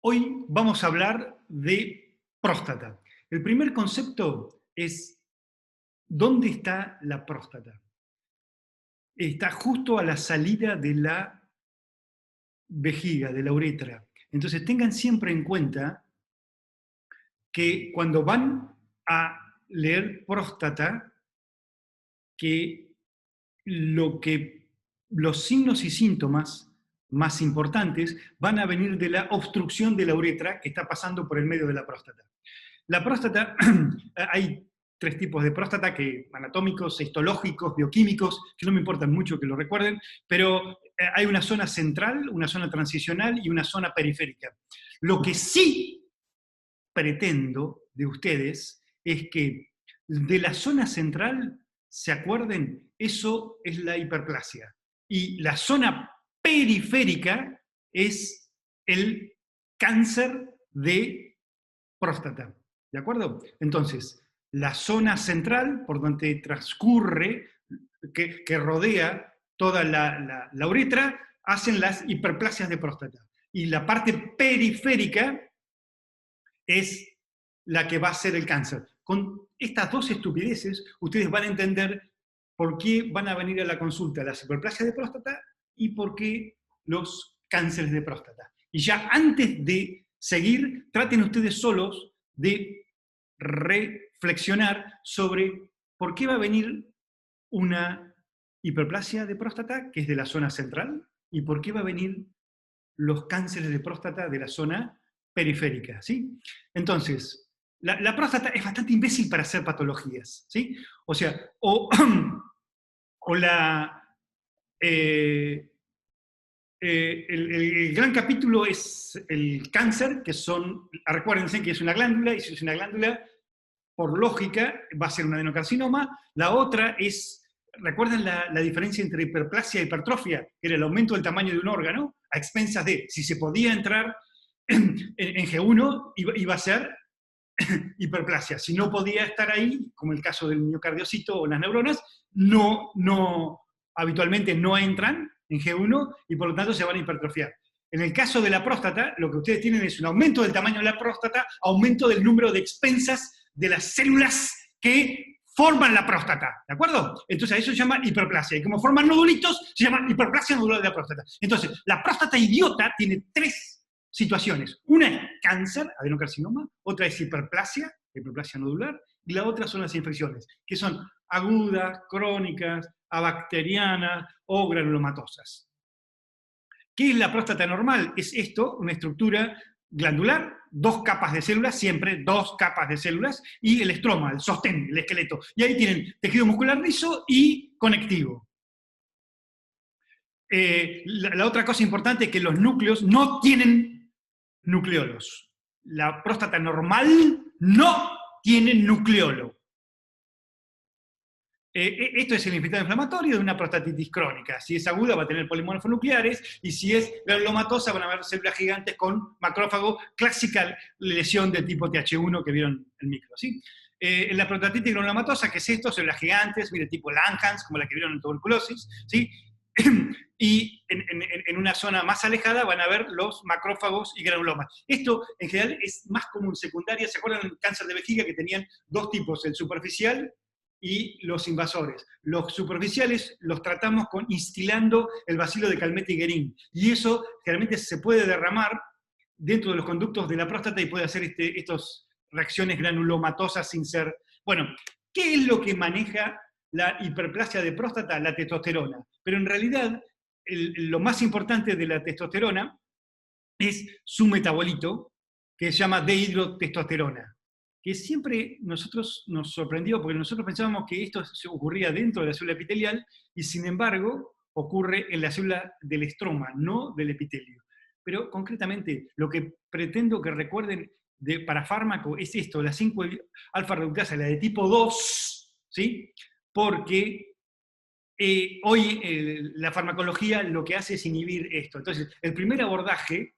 Hoy vamos a hablar de próstata. El primer concepto es, ¿dónde está la próstata? Está justo a la salida de la vejiga, de la uretra. Entonces tengan siempre en cuenta que cuando van a leer próstata, que que los signos y síntomas más importantes van a venir de la obstrucción de la uretra que está pasando por el medio de la próstata. La próstata, hay tres tipos de próstata, que anatómicos, histológicos, bioquímicos, que no me importan mucho que lo recuerden, pero hay una zona central, una zona transicional y una zona periférica. Lo que sí pretendo de ustedes es que de la zona central, se acuerden, eso es la hiperplasia. Y la zona periférica es el cáncer de próstata. ¿De acuerdo? Entonces, la zona central, por donde transcurre, que rodea toda la uretra, hacen las hiperplasias de próstata. Y la parte periférica es la que va a ser el cáncer. Con estas dos estupideces, ustedes van a entender por qué van a venir a la consulta las hiperplasias de próstata y por qué los cánceres de próstata. Y ya antes de seguir, traten ustedes solos de reflexionar sobre por qué va a venir una hiperplasia de próstata, que es de la zona central, y por qué va a venir los cánceres de próstata de la zona periférica, ¿sí? Entonces, la próstata es bastante imbécil para hacer patologías, ¿sí? O sea, o la... el gran capítulo es el cáncer, que son, recuérdense que es una glándula, y si es una glándula, por lógica, va a ser un adenocarcinoma. La otra es, ¿recuerdan la diferencia entre hiperplasia e hipertrofia? Era el aumento del tamaño de un órgano a expensas de, si se podía entrar en G1, iba a ser hiperplasia. Si no podía estar ahí, como el caso del miocardiocito o las neuronas, habitualmente no entran en G1 y por lo tanto se van a hipertrofiar. En el caso de la próstata, lo que ustedes tienen es un aumento del tamaño de la próstata, aumento del número de expensas de las células que forman la próstata, ¿de acuerdo? Entonces eso se llama hiperplasia. Y como forman nodulitos, se llama hiperplasia nodular de la próstata. Entonces, la próstata idiota tiene tres situaciones. Una es cáncer, adenocarcinoma, otra es hiperplasia nodular, y la otra son las infecciones, que son agudas, crónicas, abacterianas o granulomatosas. ¿Qué es la próstata normal? Es esto, una estructura glandular, dos capas de células, siempre dos capas de células, y el estroma, el sostén, el esqueleto. Y ahí tienen tejido muscular liso y conectivo. La otra cosa importante es que los núcleos no tienen nucleolos. La próstata normal no tiene nucleolo. Esto es el infiltrado inflamatorio de una prostatitis crónica. Si es aguda va a tener polimorfonucleares y si es granulomatosa van a haber células gigantes con macrófago, clásica lesión de tipo TH1 que vieron en micro. ¿Sí? En la prostatitis granulomatosa, ¿qué es esto? Células gigantes, mire, tipo Langhans, como la que vieron en tuberculosis. ¿Sí? Y en una zona más alejada van a ver los macrófagos y granulomas. Esto en general es más común secundaria. ¿Se acuerdan del cáncer de vejiga que tenían dos tipos, el superficial y los invasores? Los superficiales los tratamos instilando el bacilo de Calmette-Guerin, y eso generalmente se puede derramar dentro de los conductos de la próstata y puede hacer estas reacciones granulomatosas sin ser... Bueno, ¿qué es lo que maneja la hiperplasia de próstata? La testosterona. Pero en realidad, lo más importante de la testosterona es su metabolito, que se llama dehidrotestosterona, que siempre nos sorprendió, porque nosotros pensábamos que esto se ocurría dentro de la célula epitelial, y sin embargo ocurre en la célula del estroma, no del epitelio. Pero concretamente, lo que pretendo que recuerden para fármaco es esto, la 5-alfa reductasa, la de tipo 2, ¿sí? Porque hoy la farmacología lo que hace es inhibir esto. Entonces, el primer abordaje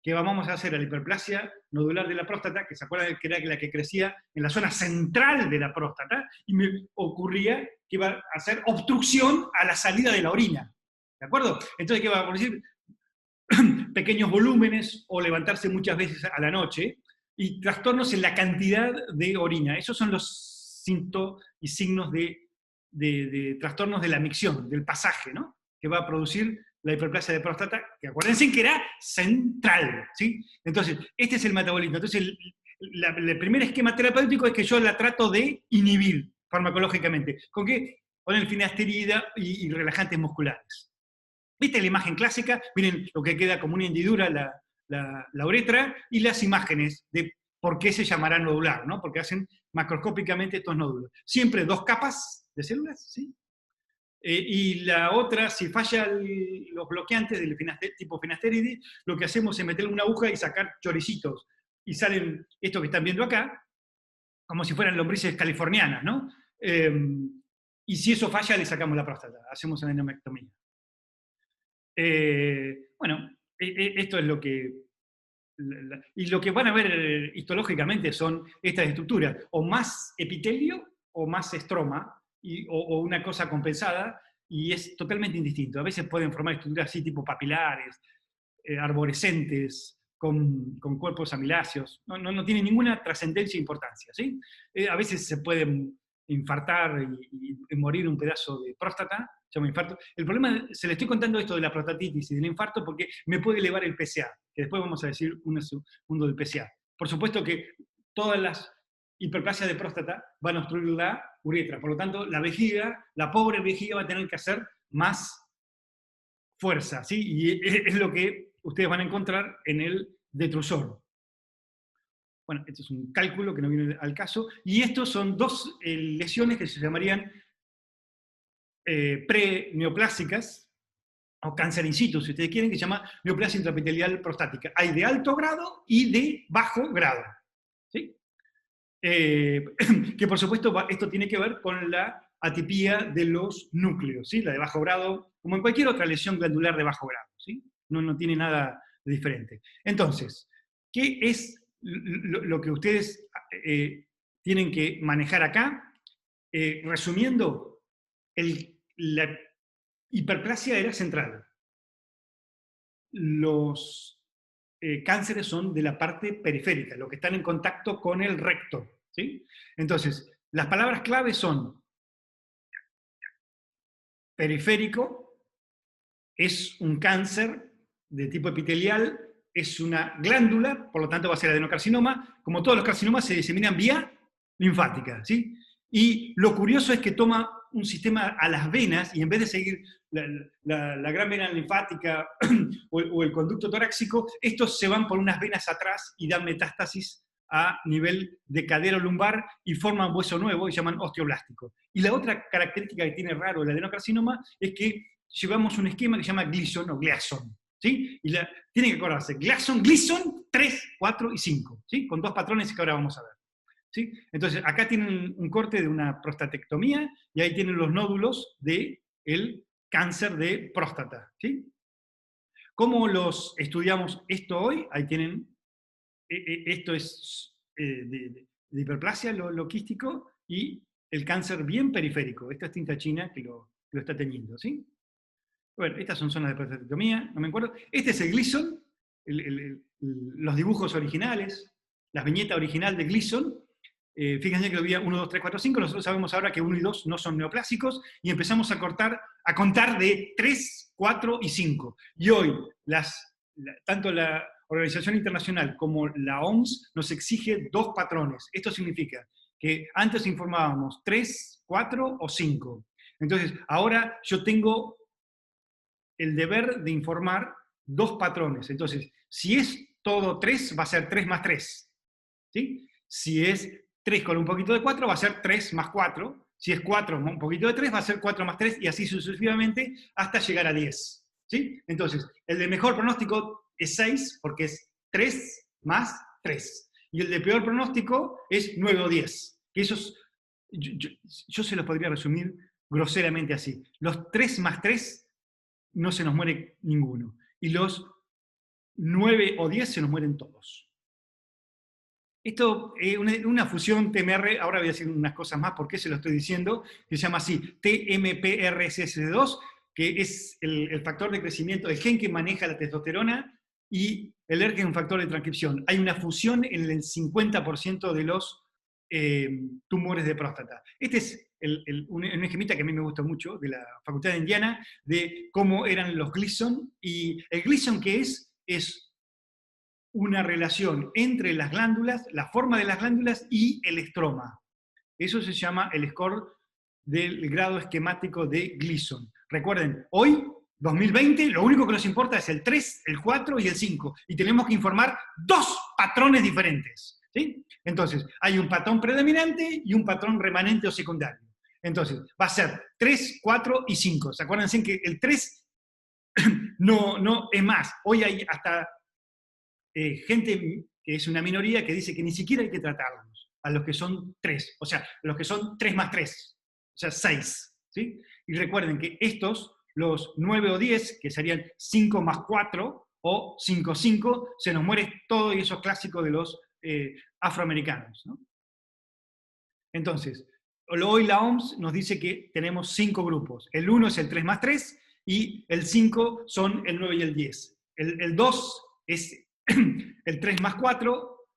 que vamos a hacer a la hiperplasia nodular de la próstata, que se acuerdan que era la que crecía en la zona central de la próstata, y me ocurría que iba a hacer obstrucción a la salida de la orina. ¿De acuerdo? Entonces, ¿qué va a decir? pequeños volúmenes o levantarse muchas veces a la noche, y trastornos en la cantidad de orina. Esos son los síntomas y signos de trastornos de la micción, del pasaje, ¿no? Que va a producir la hiperplasia de próstata, que acuérdense que era central, ¿sí? Entonces, este es el metabolismo. Entonces, el primer esquema terapéutico es que yo la trato de inhibir farmacológicamente. ¿Con qué? Con el finasterida y relajantes musculares. ¿Viste la imagen clásica? Miren lo que queda como una hendidura la uretra y las imágenes de por qué se llamará nodular, ¿no? Porque hacen macroscópicamente estos nódulos. Siempre 2 capas de células, ¿sí? Y la otra, si fallan los bloqueantes del tipo finasteride, lo que hacemos es meterle una aguja y sacar choricitos. Y salen estos que están viendo acá, como si fueran lombrices californianas, ¿no? Y si eso falla, le sacamos la próstata, hacemos una adenomectomía. Bueno, esto es lo que... Y lo que van a ver histológicamente son estas estructuras, o más epitelio o más estroma, o una cosa compensada, y es totalmente indistinto. A veces pueden formar estructuras así tipo papilares, arborescentes, con cuerpos amiláceos. No tiene ninguna trascendencia e importancia, ¿sí? A veces se pueden infartar y morir un pedazo de próstata, se llama infarto. El problema, se le estoy contando esto de la prostatitis y del infarto porque me puede elevar el PSA, que después vamos a decir uno del PSA. Por supuesto que todas las hiperplasias de próstata van a obstruir la uretra, por lo tanto la vejiga, la pobre vejiga va a tener que hacer más fuerza, ¿sí? Y es lo que ustedes van a encontrar en el detrusor. Bueno, este es un cálculo que no viene al caso, y estos son 2 lesiones que se llamarían pre-neoplásicas, o cáncer in situ, si ustedes quieren, que se llama neoplasia intraepitelial prostática. Hay de alto grado y de bajo grado, ¿sí? Que por supuesto esto tiene que ver con la atipía de los núcleos, ¿sí? La de bajo grado, como en cualquier otra lesión glandular de bajo grado, ¿sí? No tiene nada de diferente. Entonces, ¿qué es lo que ustedes tienen que manejar acá? Resumiendo, la hiperplasia era central. Los cánceres son de la parte periférica, los que están en contacto con el recto, ¿sí? Entonces, las palabras clave son periférico, es un cáncer de tipo epitelial, es una glándula, por lo tanto va a ser adenocarcinoma. Como todos los carcinomas se diseminan vía linfática, ¿sí? Y lo curioso es que toma un sistema a las venas y en vez de seguir la gran vena linfática o el conducto torácico, estos se van por unas venas atrás y dan metástasis a nivel de cadero lumbar y forman hueso nuevo y llaman osteoblástico. Y la otra característica que tiene raro el adenocarcinoma es que llevamos un esquema que se llama Gleason o Gleason, ¿sí? Y tienen que acordarse, Gleason, 3, 4 y 5, ¿sí? Con 2 patrones que ahora vamos a ver, ¿sí? Entonces, acá tienen un corte de una prostatectomía y ahí tienen los nódulos del cáncer de próstata, ¿sí? ¿Cómo los estudiamos esto hoy? Ahí tienen, esto es de hiperplasia, lo quístico, y el cáncer bien periférico. Esta es tinta china que lo está teniendo, ¿sí? Bueno, estas son zonas de prostatectomía, no me acuerdo. Este es el Gleason, los dibujos originales, la viñeta original de Gleason. Fíjense que había 1, 2, 3, 4, 5. Nosotros sabemos ahora que 1 y 2 no son neoplásicos y empezamos a contar de 3, 4 y 5. Y hoy, tanto la Organización Internacional como la OMS nos exige 2 patrones. Esto significa que antes informábamos 3, 4 o 5. Entonces, ahora yo tengo el deber de informar 2 patrones. Entonces, si es todo 3, va a ser 3 más 3. ¿Sí? Si es 3 con un poquito de 4, va a ser 3 más 4. Si es 4 con un poquito de 3, va a ser 4 más 3, y así sucesivamente hasta llegar a 10. ¿Sí? Entonces, el de mejor pronóstico es 6, porque es 3 más 3. Y el de peor pronóstico es 9 o 10. Que esos, yo se los podría resumir groseramente así. Los 3 más 3 no se nos muere ninguno. Y los 9 o 10 se nos mueren todos. Esto es una fusión TMR, ahora voy a decir unas cosas más, ¿por qué se lo estoy diciendo? Que se llama así, TMPRSS2, que es el factor de crecimiento, el gen que maneja la testosterona, y el ERK es un factor de transcripción. Hay una fusión en el 50% de los tumores de próstata. Este es un esquemita que a mí me gusta mucho, de la Facultad de Indiana, de cómo eran los Gleason, y el Gleason que es una relación entre las glándulas, la forma de las glándulas y el estroma. Eso se llama el score del grado esquemático de Gleason. Recuerden, hoy, 2020, lo único que nos importa es el 3, el 4 y el 5, y tenemos que informar 2 patrones diferentes. ¿Sí? Entonces, hay un patrón predominante y un patrón remanente o secundario. Entonces, va a ser 3, 4 y 5. ¿Se acuerdan que el 3 no es más? Hoy hay hasta gente que es una minoría que dice que ni siquiera hay que tratarlos, a los que son 3, o sea, los que son 3 más 3, o sea, 6. ¿Sí? Y recuerden que estos, los 9 o 10, que serían 5 más 4 o 5, 5, se nos muere todo, y eso es clásico de los afroamericanos. ¿No? Entonces, hoy la OMS nos dice que tenemos 5 grupos. El 1 es el 3 más 3 y el 5 son el 9 y el 10. El 2 es el 3 más 4,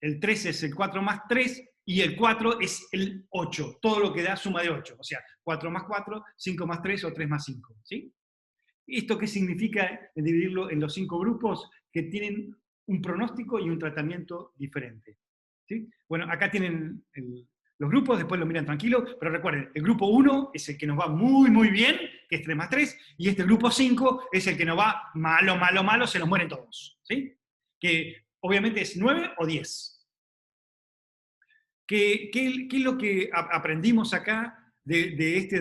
el 3 es el 4 más 3 y el 4 es el 8, todo lo que da suma de 8, o sea, 4 más 4, 5 más 3 o 3 más 5. ¿Sí? ¿Esto qué significa dividirlo en los 5 grupos? Que tienen un pronóstico y un tratamiento diferente. ¿Sí? Bueno, acá tienen los grupos, después lo miran tranquilo, pero recuerden, el grupo 1 es el que nos va muy, muy bien, que es 3 más 3, y este grupo 5 es el que nos va malo, malo, malo, se nos mueren todos. ¿Sí? Que obviamente es 9 o 10. ¿Qué es lo que aprendimos acá de este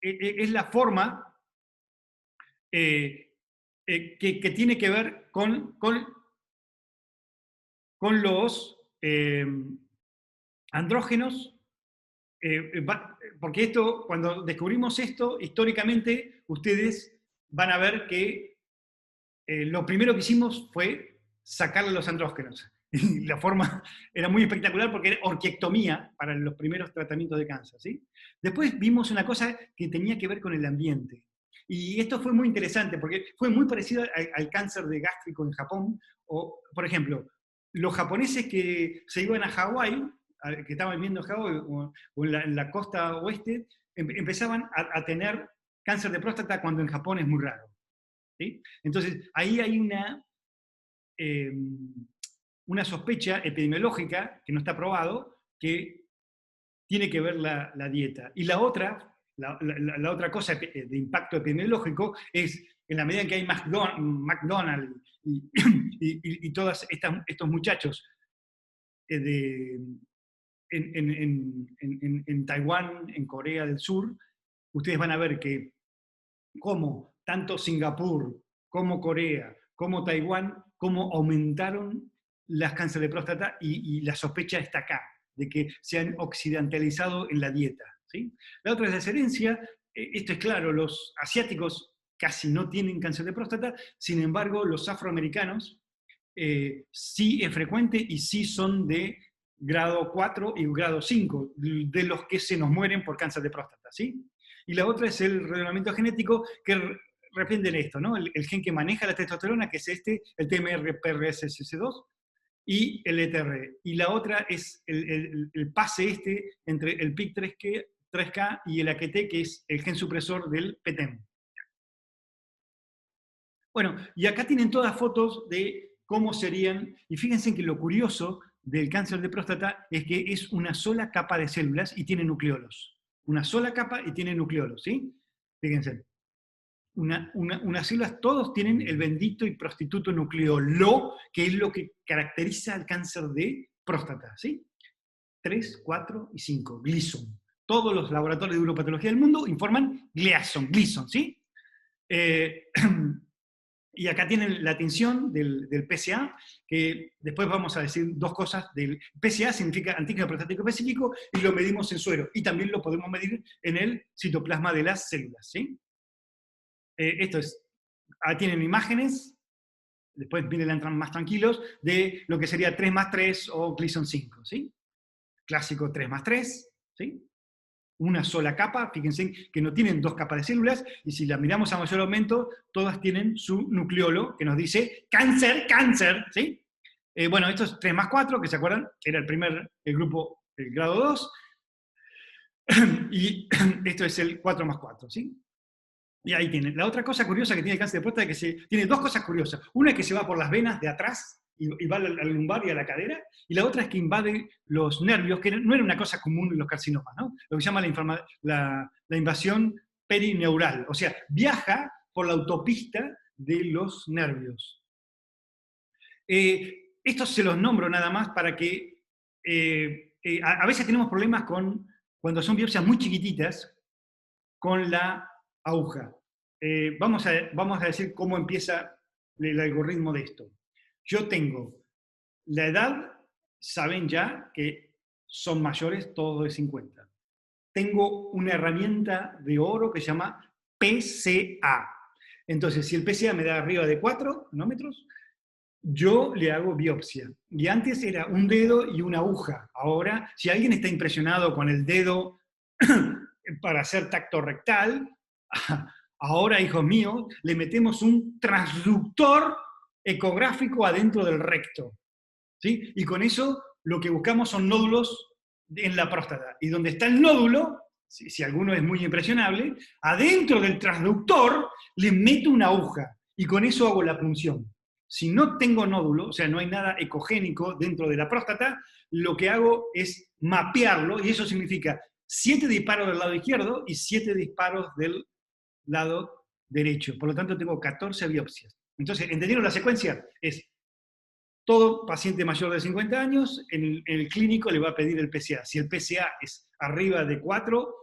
es la forma que tiene que ver con los andrógenos, porque esto, cuando descubrimos esto, históricamente, ustedes van a ver que lo primero que hicimos fue sacarle los andrógenos. Y la forma era muy espectacular porque era orquiectomía para los primeros tratamientos de cáncer. ¿Sí? Después vimos una cosa que tenía que ver con el ambiente. Y esto fue muy interesante porque fue muy parecido al cáncer de gástrico en Japón. O, por ejemplo, los japoneses que se iban a Hawái, que estaban viviendo en Hawái o en la costa oeste, empezaban a tener cáncer de próstata cuando en Japón es muy raro. ¿Sí? Entonces, ahí hay una sospecha epidemiológica que no está probado, que tiene que ver la dieta. Y la otra cosa de impacto epidemiológico es, en la medida en que hay McDonald's y todos estos muchachos en Taiwán, en Corea del Sur, ustedes van a ver que como tanto Singapur como Corea, como Taiwán, cómo aumentaron las cánceres de próstata, y la sospecha está acá, de que se han occidentalizado en la dieta. ¿Sí? La otra es la herencia. Esto es claro, los asiáticos casi no tienen cáncer de próstata, sin embargo, los afroamericanos sí es frecuente y sí son de grado 4 y grado 5, de los que se nos mueren por cáncer de próstata. ¿Sí? Y la otra es el relevamiento genético, que reprenden esto, ¿no? El gen que maneja la testosterona, que es el TMR-PRSS2, y el ETR. Y la otra es el pase entre el PIK3K y el AKT, que es el gen supresor del PTEN. Bueno, y acá tienen todas fotos de cómo serían, y fíjense que lo curioso del cáncer de próstata es que es una sola capa de células y tiene nucleolos. Una sola capa y tiene nucleolos, ¿sí? Fíjense. Unas células, todos tienen el bendito y prostituto nucleolo, que es lo que caracteriza al cáncer de próstata, ¿sí? 3, 4 y 5, Gleason. Todos los laboratorios de uropatología del mundo informan Gleason, ¿sí? Y acá tienen la tinción del PSA, que después vamos a decir dos cosas. Del PSA significa antígeno prostático específico, y lo medimos en suero, y también lo podemos medir en el citoplasma de las células, ¿sí? Esto es, tienen imágenes, después vienen más tranquilos, de lo que sería 3 más 3 o Gleason 5, ¿sí? Clásico 3 más 3, ¿sí? una sola capa, fíjense que no tienen dos capas de células, y si la miramos a mayor aumento, todas tienen su nucleolo, que nos dice cáncer, cáncer, ¿sí? Bueno, esto es 3 más 4, que se acuerdan, era el grupo, el grado 2, y esto es el 4 más 4, ¿sí? Y ahí tienen. La otra cosa curiosa que tiene el cáncer de próstata es que tiene dos cosas curiosas. Una es que se va por las venas de atrás y va al lumbar y a la cadera, y la otra es que invade los nervios, que no era una cosa común en los carcinomas, ¿no? Lo que se llama la invasión perineural, o sea, viaja por la autopista de los nervios. Estos se los nombro nada más para que a veces tenemos problemas cuando son biopsias muy chiquititas con la aguja. Vamos a decir cómo empieza el algoritmo de esto. Yo tengo la edad, saben ya que son mayores, todos de 50. Tengo una herramienta de oro que se llama PCA. Entonces, si el PCA me da arriba de 4 nanómetros, yo le hago biopsia. Y antes era un dedo y una aguja. Ahora, si alguien está impresionado con el dedo para hacer tacto rectal, ahora, hijos míos, le metemos un transductor ecográfico adentro del recto, ¿sí? Y con eso lo que buscamos son nódulos en la próstata. Y donde está el nódulo, si alguno es muy impresionable, adentro del transductor le meto una aguja y con eso hago la punción. Si no tengo nódulo, o sea, no hay nada ecogénico dentro de la próstata, lo que hago es mapearlo, y eso significa 7 disparos del lado izquierdo y 7 disparos del lado derecho. Por lo tanto, tengo 14 biopsias. Entonces, ¿entendieron la secuencia? Es todo paciente mayor de 50 años, en el clínico le va a pedir el PCA. Si el PCA es arriba de 4,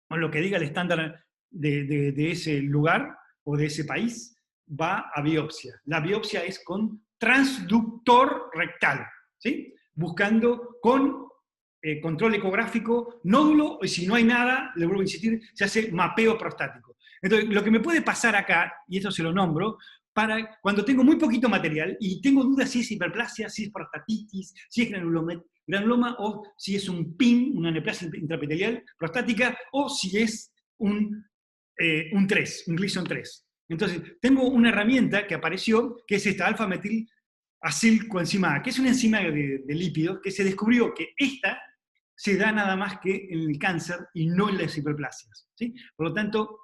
o lo que diga el estándar de ese lugar o de ese país, va a biopsia. La biopsia es con transductor rectal, ¿sí? Buscando con control ecográfico, nódulo, y si no hay nada, le vuelvo a insistir, se hace mapeo prostático. Entonces, lo que me puede pasar acá, y esto se lo nombro, para cuando tengo muy poquito material y tengo dudas si es hiperplasia, si es prostatitis, si es granuloma, o si es un PIN, una neoplasia intraepitelial prostática, o si es un 3, un Gleason 3. Entonces, tengo una herramienta que apareció, que es esta alfa-metil-acilcoenzima, que es una enzima de lípidos, que se descubrió que esta se da nada más que en el cáncer y no en las hiperplasias, ¿sí? Por lo tanto,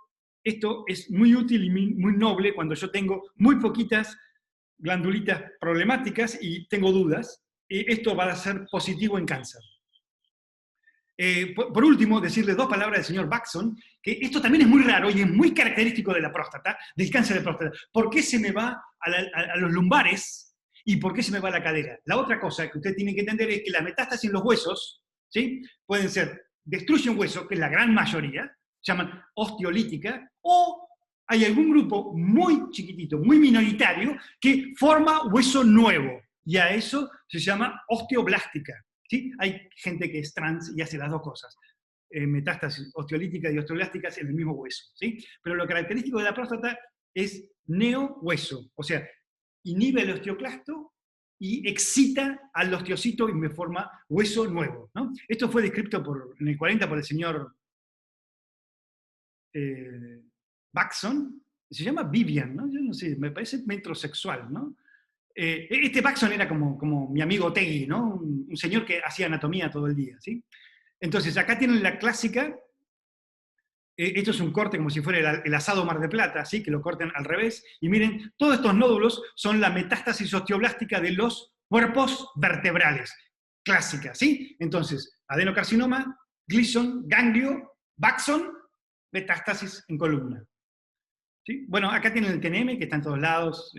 esto es muy útil y muy noble cuando yo tengo muy poquitas glandulitas problemáticas y tengo dudas. Esto va a ser positivo en cáncer. Por último, decirle 2 palabras del señor Baxon, que esto también es muy raro y es muy característico de la próstata, del cáncer de próstata. ¿Por qué se me va a los lumbares y por qué se me va a la cadera? La otra cosa que usted tiene que entender es que la metástasis en los huesos, ¿sí? Pueden ser destruyen hueso, que es la gran mayoría, se llaman osteolítica, o hay algún grupo muy chiquitito, muy minoritario, que forma hueso nuevo, y a eso se llama osteoblástica. ¿Sí? Hay gente que es trans y hace las dos cosas, metástasis osteolítica y osteoblásticas en el mismo hueso, ¿sí? Pero lo característico de la próstata es neohueso, o sea, inhibe el osteoclasto y excita al osteocito y me forma hueso nuevo, ¿no? Esto fue descrito en el 40 por el señor Baxon, se llama Vivian, ¿no? Yo no sé, me parece metrosexual, ¿no? Este Baxon era como mi amigo Tegui, ¿no? Un señor que hacía anatomía todo el día, ¿sí? Entonces, acá tienen la clásica, esto es un corte como si fuera el asado Mar de Plata, ¿sí? Que lo corten al revés, y miren, todos estos nódulos son la metástasis osteoblástica de los cuerpos vertebrales, clásica, ¿sí? Entonces, adenocarcinoma, Gleason, ganglio, Baxon, metástasis en columna. ¿Sí? Bueno, acá tienen el TNM, que está en todos lados,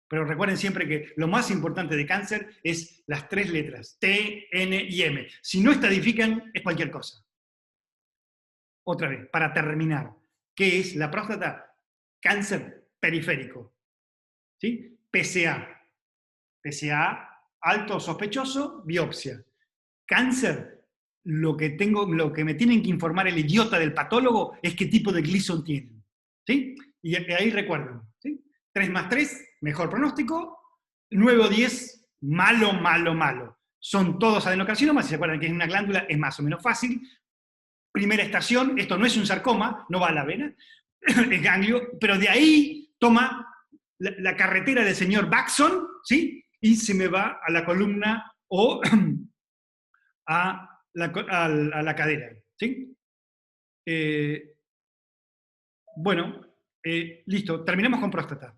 pero recuerden siempre que lo más importante de cáncer es las 3 letras, T, N y M. Si no estadifican, es cualquier cosa. Otra vez, para terminar, ¿qué es la próstata? Cáncer periférico. ¿Sí? PCA. PCA, alto sospechoso, biopsia. Cáncer, lo que me tienen que informar el idiota del patólogo es qué tipo de Gleason tienen. ¿Sí? Y ahí recuerden, ¿sí? 3 más 3, mejor pronóstico. 9 o 10, malo, malo, malo. Son todos adenocarcinomas, si se acuerdan que es una glándula, es más o menos fácil. primera estación, esto no es un sarcoma, no va a la vena, es ganglio, pero de ahí toma la carretera del señor Baxon, ¿sí? Y se me va a la columna o a la cadera, ¿sí? Eh, bueno, listo, terminamos con próstata.